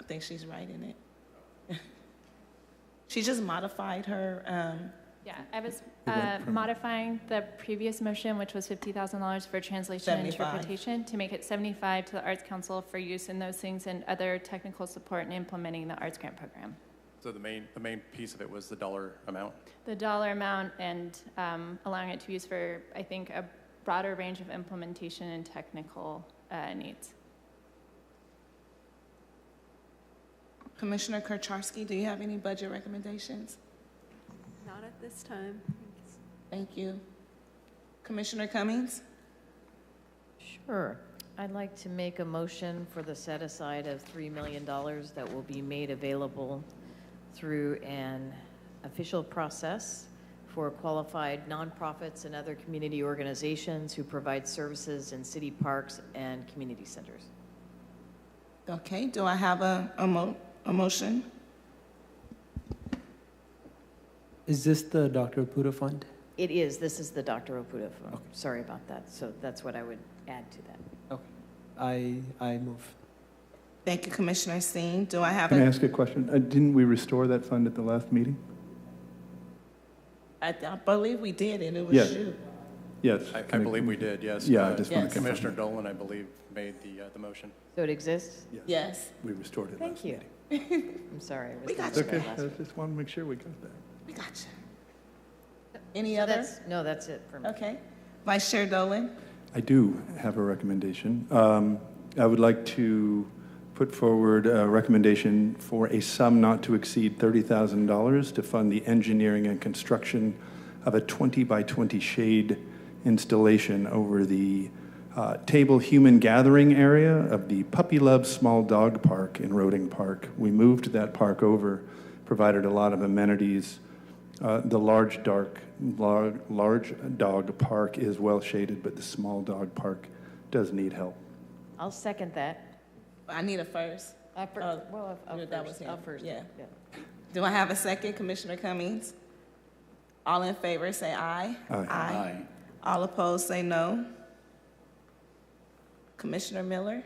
I think she's writing it. She just modified her, Yeah, I was modifying the previous motion, which was $50,000 for translation and 75. interpretation, to make it 75 to the Arts Council for use in those things and other technical support in implementing the arts grant program. So the main piece of it was the dollar amount? The dollar amount and allowing it to be used for, I think, a broader range of implementation and technical needs. Commissioner Kurcharski, do you have any budget recommendations? Not at this time. Thank you. Commissioner Cummings? Sure. I'd like to make a motion for the set aside of $3 million that will be made available through an official process for qualified nonprofits and other community organizations who provide services in city parks and community centers. Okay, do I have a motion? Is this the Dr. Oputa Fund? It is. This is the Dr. Oputa Fund. Okay. Sorry about that. So that's what I would add to that. Okay. I move. Thank you, Commissioner Singh. Do I have Can I ask a question? Didn't we restore that fund at the last meeting? I believe we did, and it was Yes. you. Yes. I believe we did, yes. Yeah, I just want to confirm. Commissioner Dolan, I believe, made the motion. So it exists? Yes. We restored it last Thank you. meeting. I'm sorry. We got It's you. okay. I just want to make sure we got that. We got you. Any So other? No, that's it for me. Okay. Vice Chair Dolan? I do have a recommendation. I would like to put forward a recommendation for a sum not to exceed $30,000 to fund the engineering and construction of a 20 by 20 shade installation over the table human gathering area of the Puppy Love Small Dog Park in Roding Park. We moved that park over, provided a lot of amenities. The large dog park is well shaded, but the small dog park does need help. I'll second that. I need a first. I'll That was him. I'll first. Yeah. Do I have a second, Commissioner Cummings? All in favor, say aye. Aye. All opposed, say no. Commissioner Miller?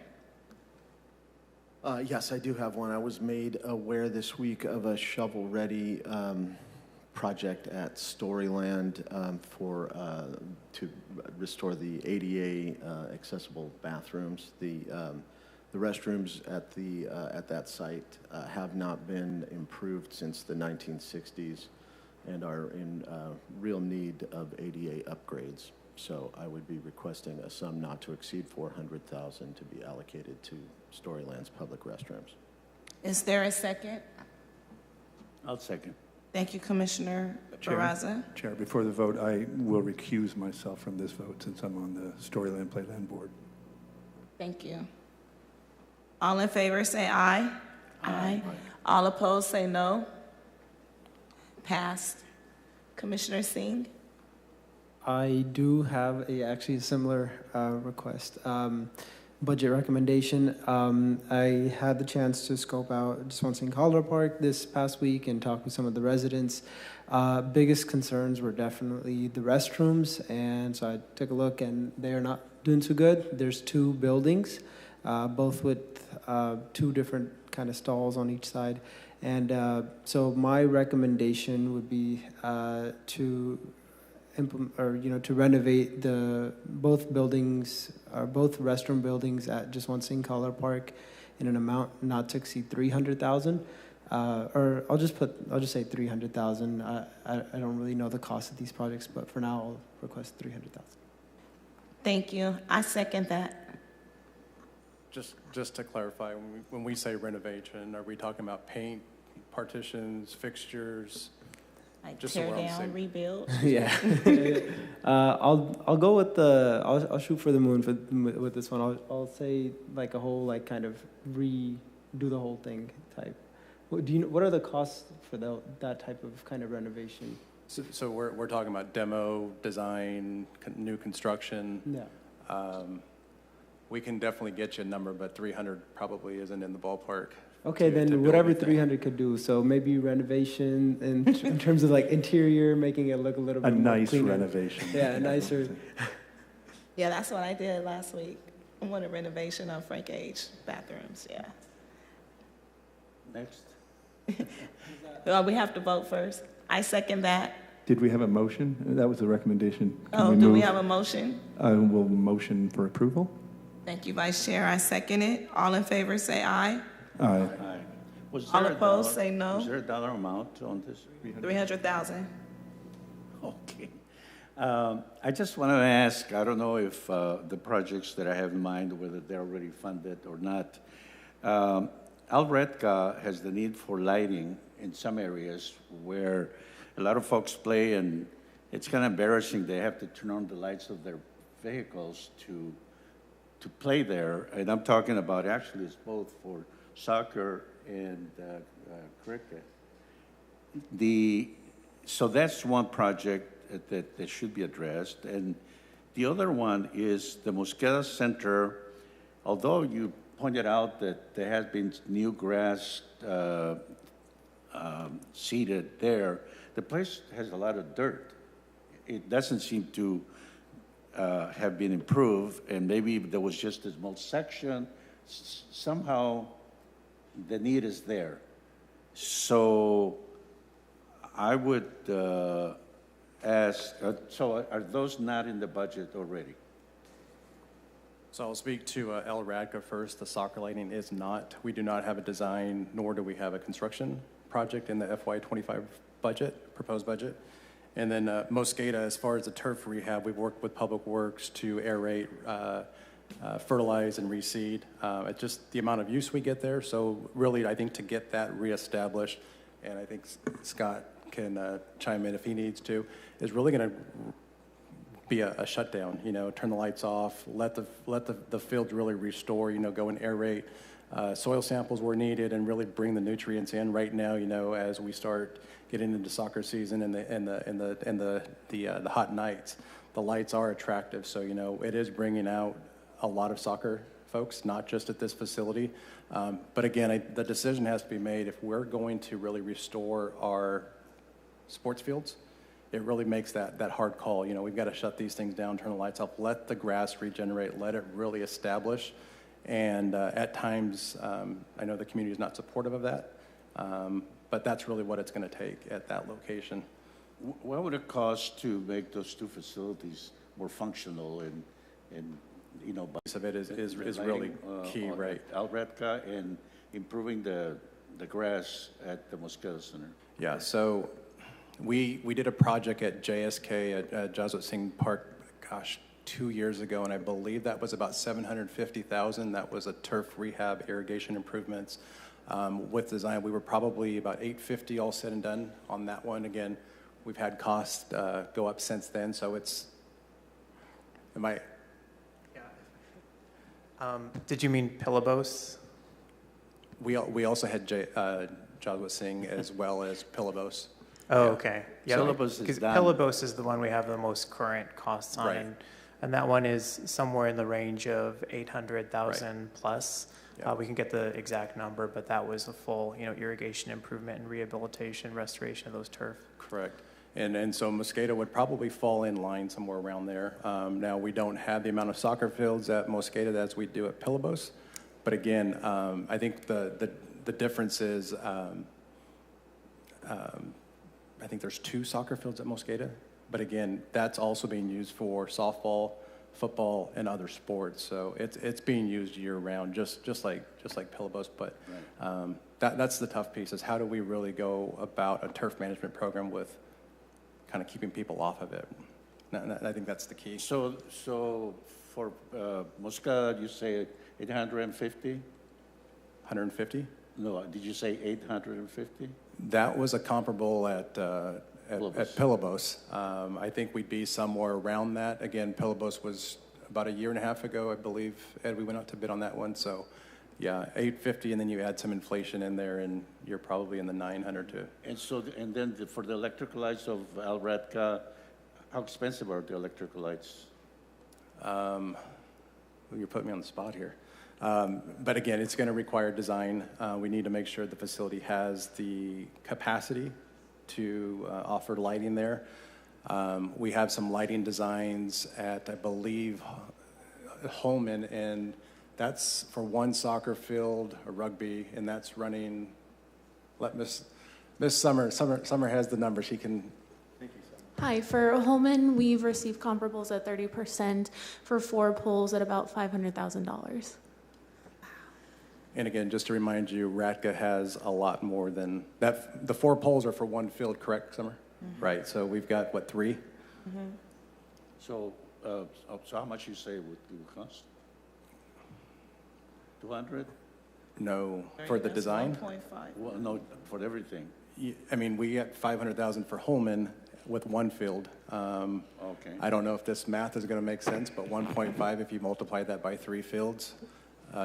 Yes, I do have one. I was made aware this week of a shovel-ready project at Storyland to restore the ADA accessible bathrooms. The restrooms at that site have not been improved since the 1960s and are in real need of ADA upgrades. So I would be requesting a sum not to exceed $400,000 to be allocated to Storyland's public restrooms. Is there a second? I'll second. Thank you, Commissioner Barraza. Chair, before the vote, I will recuse myself from this vote since I'm on the Storyland Playland Board. Thank you. All in favor, say aye. Aye. All opposed, say no. Passed. Commissioner Singh? I do have actually a similar request. Budget recommendation. I had the chance to scope out Swansea Color Park this past week and talk with some of the residents. Biggest concerns were definitely the restrooms, and so I took a look, and they are not doing too good. There's two buildings, both with two different kind of stalls on each side, and so my recommendation would be to implement, or to renovate both buildings, or both restroom buildings at just one Sing Color Park in an amount not to exceed $300,000. Or I'll just say $300,000. I don't really know the cost of these projects, but for now I'll request $300,000. Thank you. I second that. Just to clarify, when we say renovation, are we talking about paint, partitions, fixtures? Like Just so tear we're on the down, same- rebuild. Yeah. I'll go with I'll shoot for the moon with this one. I'll say like a whole like kind of redo the whole thing type. What are the costs for that type of kind of renovation? So we're talking about demo, design, new construction. Yeah. We can definitely get you a number, but 300 probably isn't in the ballpark. Okay, to then build whatever anything. 300 could do. So maybe renovation in terms of like interior, making it look a little A bit more nice cleaner. renovation. Yeah, nicer. Yeah, that's what I did last week. I wanted renovation on Frank H. bathrooms, yeah. Next. Well, we have to vote first. I second that. Did we have a motion? That was the recommendation. Can Oh, do we move? have a motion? We'll motion for approval. Thank you, Vice Chair. I second it. All in favor, say aye. Aye. Aye. Was All there a opposed, dollar- say no. Was there a dollar amount on this? 300,000. Okay. I just want to ask, I don't know if the projects that I have in mind, whether they're already funded or not. Alredca has the need for lighting in some areas where a lot of folks play, and it's kind of embarrassing. They have to turn on the lights of their vehicles to play there. And I'm talking about actually it's both for soccer and cricket. So that's one project that should be addressed. And the other one is the Mosqueda Center. Although you pointed out that there has been new grass seeded there, the place has a lot of dirt. It doesn't seem to have been improved, and maybe there was just a small section. Somehow the need is there. So I would ask, so are those not in the budget already? So I'll speak to El Radka first. The soccer lighting is not. We do not have a design, nor do we have a construction project in the FY25 budget, proposed budget. And then Mosqueda, as far as the turf rehab, we've worked with Public Works to aerate, fertilize, and reseed. It's just the amount of use we get there. So really, I think to get that reestablished, and I think Scott can chime in if he needs to, is really going to be a shutdown. Turn the lights off, let the fields really restore. Go and aerate. Soil samples were needed, and really bring the nutrients in. Right now, as we start getting into soccer season and the hot nights, the lights are attractive. So it is bringing out a lot of soccer folks, not just at this facility. But again, the decision has to be made. If we're going to really restore our sports fields, it really makes that hard call. We've got to shut these things down, turn the lights off, let the grass regenerate, let it really establish. And at times, I know the community is not supportive of that, but that's really what it's going to take at that location. What would it cost to make those two facilities more functional and Piece of it is really key, right? Alredca and improving the grass at the Mosqueda Center. Yeah, so we did a project at JSK at Jaswant Singh Park, 2 years ago, and I believe that was about $750,000. That was a turf rehab, irrigation improvements. With design, we were probably about $850 all said and done on that one. Again, we've had costs go up since then, so it's, Did you mean Pillabos? We also had Jaswant Singh as well as Pillabos. Oh, okay. Yeah, Pillabos is because done. Pillabos is the one we have the most current costs on, Right. and that one is somewhere in the range of 800,000 plus. Yeah. We can get the exact number, but that was a full, irrigation improvement and rehabilitation, restoration of those turf. Correct. And so Mosqueda would probably fall in line somewhere around there. Now, we don't have the amount of soccer fields at Mosqueda as we do at Pillabos. But again, I think the difference is, I think there's 2 soccer fields at Mosqueda. But again, that's also being used for softball, football, and other sports. So it's being used year round, just like Pillabos. But that's the tough piece, is how do we really go about a turf management program with kind of keeping people off of it. No, I think that's the key. So for Moscada, you say 850? 150? No, did you say 850? That was a comparable at Pilibos. I think we'd be somewhere around that. Again, Pilibos was about a year and a half ago, I believe, Ed, we went out to bid on that one. So yeah, 850, and then you add some inflation in there, and you're probably in the 900 to. And then for the electrical lights of Alredca, how expensive are the electrical lights? Well, you're putting me on the spot here. But again, it's going to require design. We need to make sure the facility has the capacity to offer lighting there. We have some lighting designs at, I believe, Holman, and that's for one soccer field, a rugby, and that's running. Let Miss Summer has the number. She can. Hi, for Holman, we've received comparables at 30%, for 4 pools at about $500,000. And again, just to remind you, RATCA has a lot more than that. The 4 poles are for one field, correct, Summer? Mm-hmm. Right. So we've got what, 3? Mm-hmm. So how much you say it would cost? 200? No, for the design. 1.5. Well, no, for everything. I mean, we get 500,000 for Holman with one field. Okay. I don't know if this math is going to make sense, but 1.5, if you multiply that by 3 fields,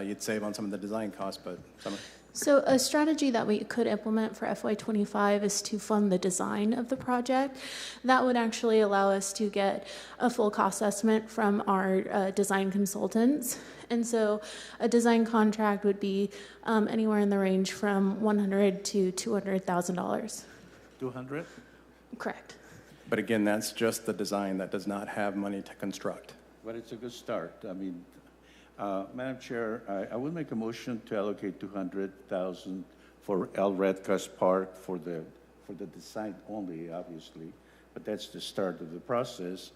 you'd save on some of the design costs. But Summer. So a strategy that we could implement for FY25 is to fund the design of the project. That would actually allow us to get a full cost estimate from our design consultants. And so a design contract would be anywhere in the range from $100,000 to $200,000. 200? Correct. But again, that's just the design. That does not have money to construct. But it's a good start. I mean, Madam Chair, I would make a motion to allocate $200,000 for Alredca's Park for the design only, obviously, but that's the start of the process,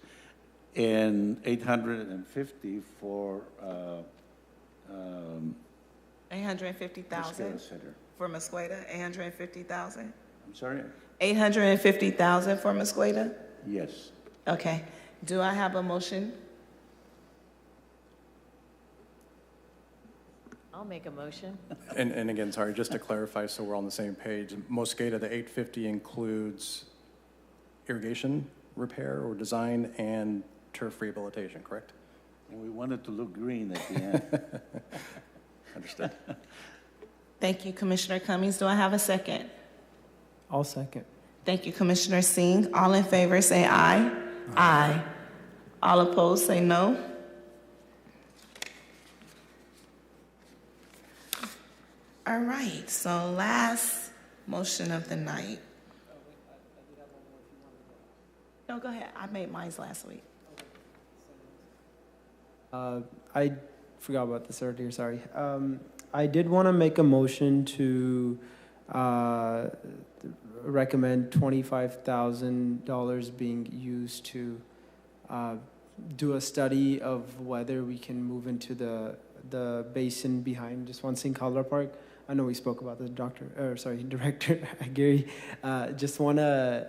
and $850 for 850,000 for Mosqueda. 850,000. I'm sorry. 850,000 for Mosqueda. Yes. Okay. Do I have a motion? I'll make a motion. And again, sorry, just to clarify, so we're on the same page. Mosqueda, the 850 includes irrigation repair or design and turf rehabilitation, correct? And we want it to look green at the end. Understood. Thank you, Commissioner Cummings. Do I have a second? I'll second. Thank you, Commissioner Singh. All in favor say aye. Aye. All opposed say no. All right, so last motion of the night. No, go ahead. I made mine last week. I forgot about this earlier, sorry. I did want to make a motion to recommend $25,000 being used to do a study of whether we can move into the basin behind just one St. Colorado Park. I know we spoke about this, Director Gary. Just want to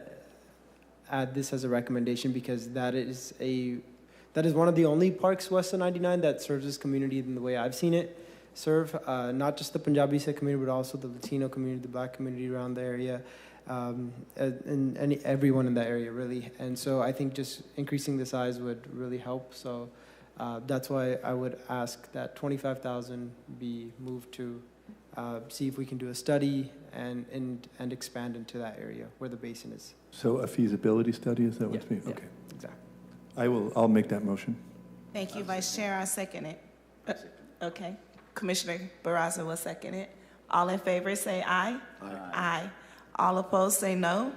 add this as a recommendation because that is one of the only parks west of 99 that serves this community in the way I've seen it serve, not just the Punjabi community, but also the Latino community, the Black community around the area, and everyone in that area, really. And so I think just increasing the size would really help. So that's why I would ask that $25,000 be moved to see if we can do a study and expand into that area where the basin is. So a feasibility study, is that what's being? Okay. Exactly. I'll make that motion. Thank you, Vice Chair. I second it. Okay. Commissioner Barraza will second it. All in favor say aye. Aye. Aye. All opposed say no.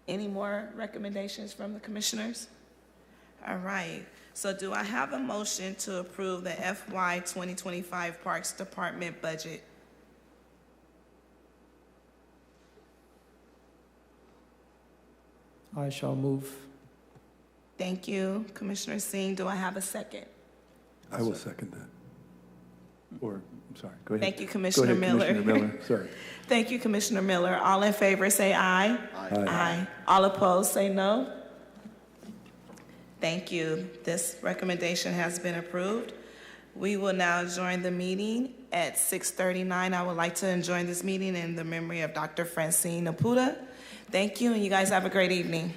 Any more recommendations from the commissioners? All right. So do I have a motion to approve the FY 2025 Parks Department budget? I shall move. Thank you, Commissioner Singh. Do I have a second? I will second that. Or, I'm sorry, go ahead. Thank you, Commissioner Miller. Commissioner Miller, sorry. Thank you, Commissioner Miller. All in favor say aye. Aye. Aye. All opposed say no. Thank you. This recommendation has been approved. We will now join the meeting at 6:39. I would like to join this meeting in the memory of Dr. Francine Naputa. Thank you, and you guys have a great evening.